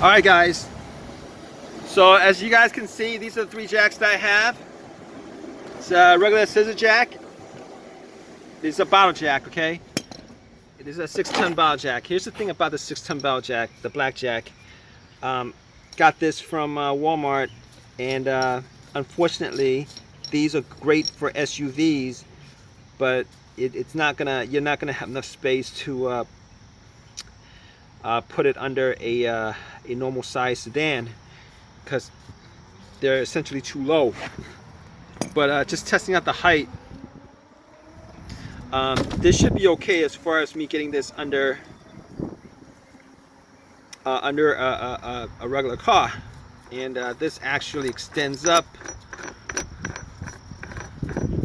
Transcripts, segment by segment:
Alright guys, so as you guys can see, these are the three jacks that I have. It's a regular scissor jack. This is a bottle jack, okay? It is a 6-ton bottle jack. Here's the thing about the 6-ton bottle jack, the black jack. Got this from Walmart, and unfortunately these are great for SUVs, but you're not gonna have enough space to put it under a normal size sedan because they're essentially too low. But just testing out the height, this should be okay as far as me getting this under a regular car. And this actually extends up.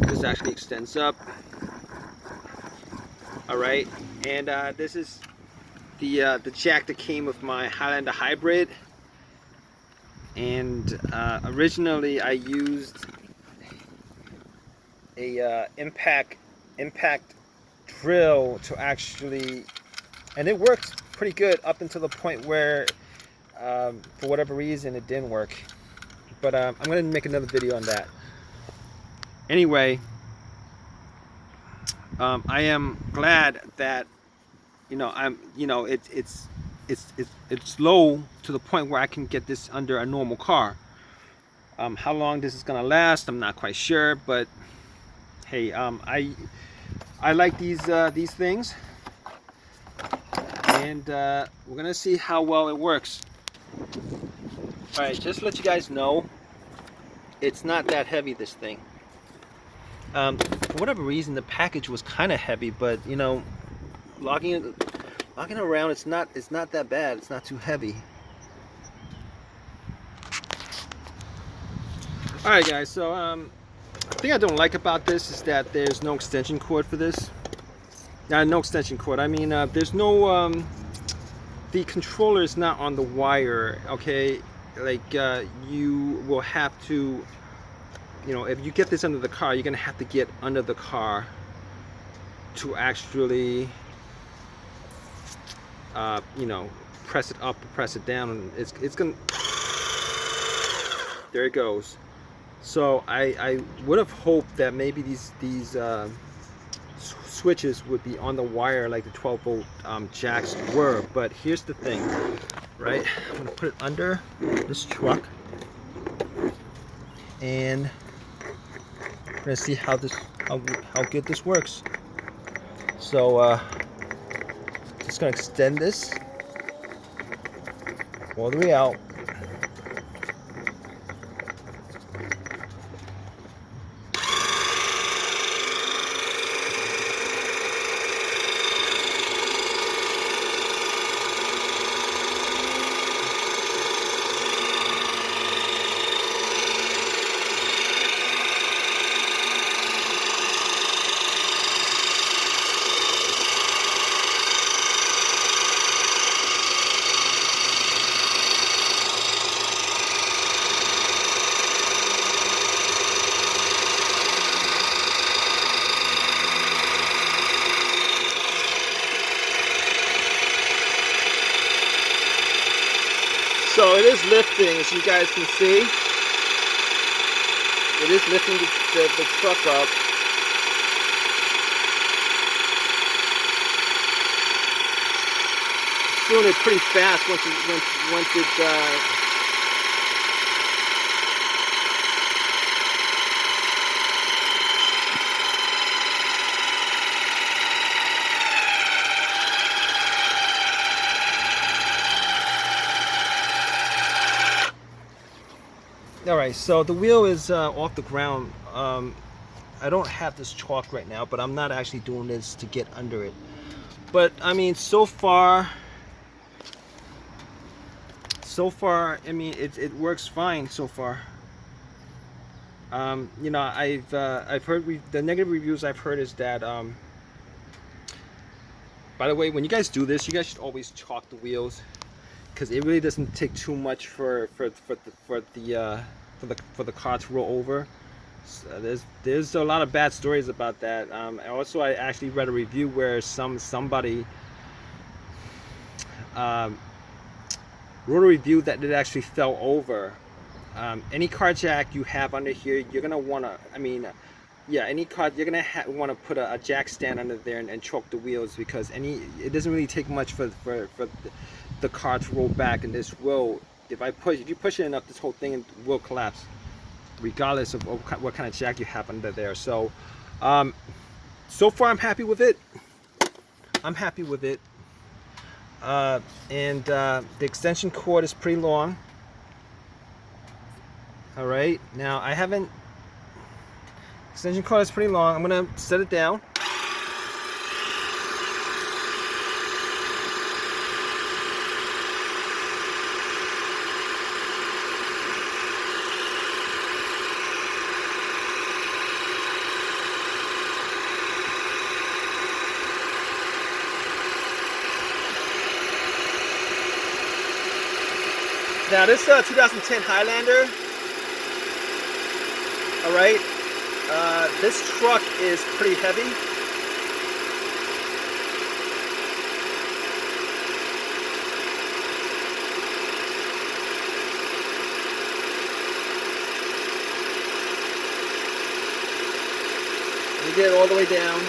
This actually extends up. All right, and this is the jack that came with my Highlander Hybrid. And originally I used a impact drill to actually, and it worked pretty good up until the point where for whatever reason it didn't work. But I'm gonna make another video on that. Anyway, I am glad that it's low to the point where I can get this under a normal car. How long this is gonna last, I'm not quite sure, but hey, I like these things, and we're gonna see how well it works. All right, just to let you guys know, it's not that heavy, this thing. For whatever reason, the package was kind of heavy, but you know, logging around, it's not that bad. It's not too heavy. All right, guys. So the thing I don't like about this is that there's no extension cord for this. No extension cord. I mean, there's no. The controller is not on the wire. Okay, like you will have to. You know, if you get this under the car, you're gonna have to get under the car to actually, you know, press it up or press it down, and it's gonna. There it goes. So I would have hoped that maybe these switches would be on the wire like the 12-volt jacks were. But here's the thing, right? I'm gonna put it under this truck, and we're gonna see how good this works. So just gonna extend this all the way out. So it is lifting, as you guys can see. It is lifting the truck up. It's doing it pretty fast once it All right, so the wheel is off the ground. I don't have this chalk right now, but I'm not actually doing this to get under it. But I mean, so far, I mean, it works fine so far. You know, I've heard the negative reviews I've heard is that. By the way, when you guys do this, you guys should always chalk the wheels, because it really doesn't take too much for the car to roll over. So there's a lot of bad stories about that. Also, I actually read a review where somebody wrote a review that it actually fell over. Any car jack you have under here, you're gonna wanna, yeah, any car you're gonna want to put a jack stand under there and choke the wheels, because it doesn't really take much for the car to roll back, and this will, if you push it enough, this whole thing will collapse, regardless of what kind of jack you have under there. So, so far I'm happy with it. I'm happy with it. And the extension cord is pretty long. All right, now extension cord is pretty long. I'm gonna set it down. Now this 2010 Highlander, all right, this truck is pretty heavy. You get it all the way down.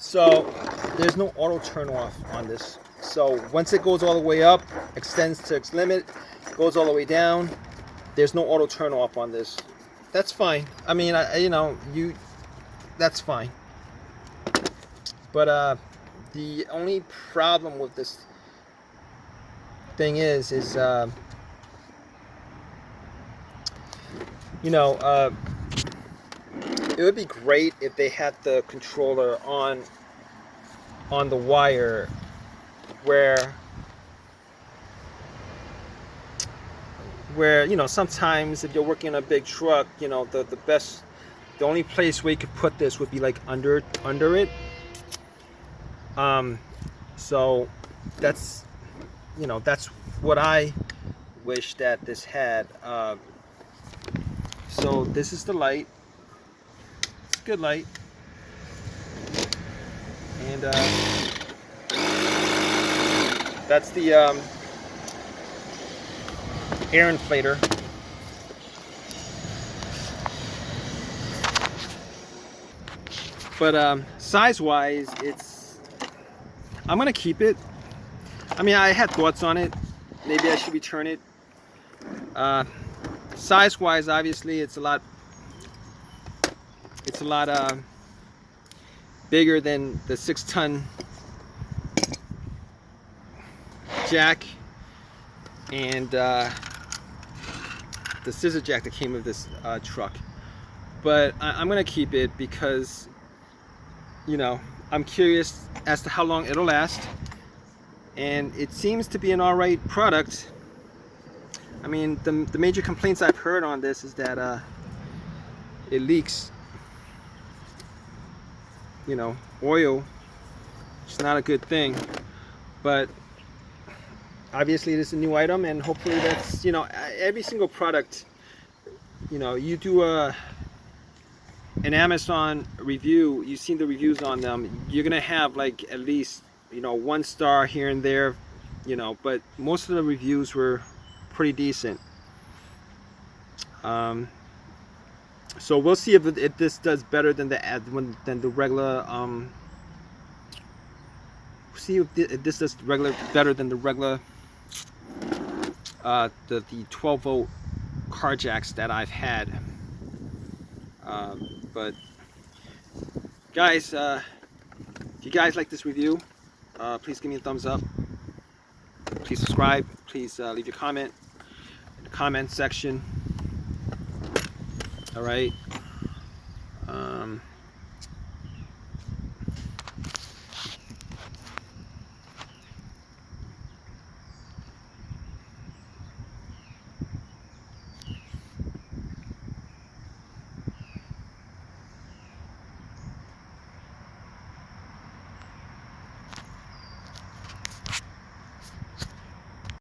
So there's no auto turn off on this. So once it goes all the way up, extends to its limit, goes all the way down, there's no auto turn off on this. That's fine. I mean, that's fine. But the only problem with this thing is it would be great if they had the controller on the wire, where sometimes if you're working on a big truck, the only place where you could put this would be like under it. So that's what I wish that this had. So this is the light. It's a good light. And that's the air inflator. But size-wise, I'm gonna keep it. I mean, I had thoughts on it. Maybe I should return it. Size-wise, obviously, it's a lot bigger than the 6-ton jack and the scissor jack that came with this truck. But I'm gonna keep it because I'm curious as to how long it'll last, and it seems to be an alright product. I mean, the major complaints I've heard on this is that it leaks oil. It's not a good thing, but obviously it is a new item, and hopefully that's every single product, you do an Amazon review, you've seen the reviews on them, you're gonna have like at least 1 star here and there, but most of the reviews were pretty decent. So we'll see if this does better than the regular. See if this does better than the regular the 12-volt car jacks that I've had. But guys, if you guys like this review, please give me a thumbs up. Please subscribe. Please leave your comment in the comment section. All right.